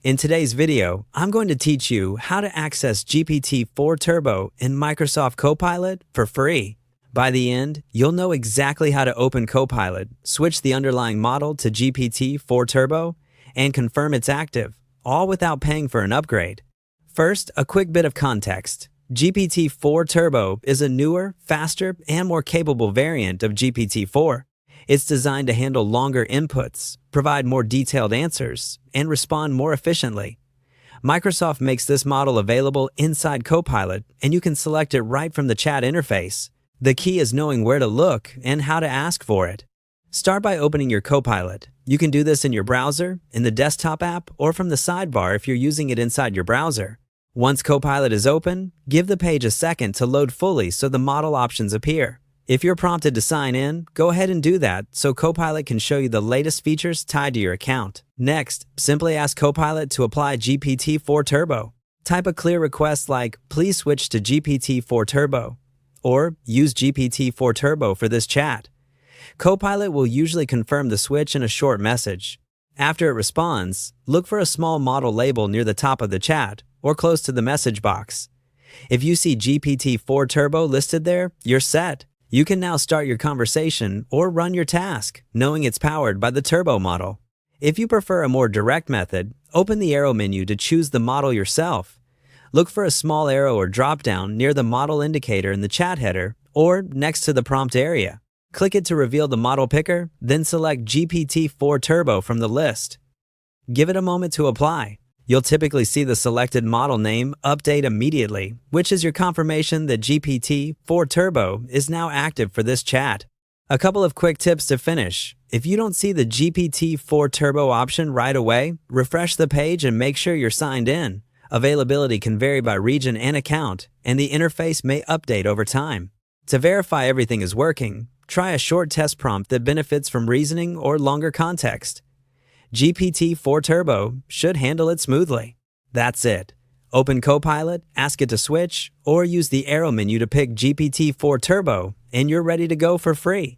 In today's video, I'm going to teach you how to access GPT-4 Turbo in Microsoft Copilot for free. By the end, you'll know exactly how to open Copilot, switch the underlying model to GPT-4 Turbo, and confirm it's active, all without paying for an upgrade. First, a quick bit of context. GPT-4 Turbo is a newer, faster, and more capable variant of GPT-4. It's designed to handle longer inputs, provide more detailed answers, and respond more efficiently. Microsoft makes this model available inside Copilot, and you can select it right from the chat interface. The key is knowing where to look and how to ask for it. Start by opening your Copilot. You can do this in your browser, in the desktop app, or from the sidebar if you're using it inside your browser. Once Copilot is open, give the page a second to load fully so the model options appear. If you're prompted to sign in, go ahead and do that so Copilot can show you the latest features tied to your account. Next, simply ask Copilot to apply GPT-4 Turbo. Type a clear request like, "Please switch to GPT-4 Turbo," or "Use GPT-4 Turbo for this chat." Copilot will usually confirm the switch in a short message. After it responds, look for a small model label near the top of the chat or close to the message box. If you see GPT-4 Turbo listed there, you're set. You can now start your conversation or run your task, knowing it's powered by the Turbo model. If you prefer a more direct method, open the arrow menu to choose the model yourself. Look for a small arrow or drop-down near the model indicator in the chat header or next to the prompt area. Click it to reveal the model picker, then select GPT-4 Turbo from the list. Give it a moment to apply. You'll typically see the selected model name update immediately, which is your confirmation that GPT-4 Turbo is now active for this chat. A couple of quick tips to finish. If you don't see the GPT-4 Turbo option right away, refresh the page and make sure you're signed in. Availability can vary by region and account, and the interface may update over time. To verify everything is working, try a short test prompt that benefits from reasoning or longer context. GPT-4 Turbo should handle it smoothly. That's it. Open Copilot, ask it to switch, or use the arrow menu to pick GPT-4 Turbo, and you're ready to go for free.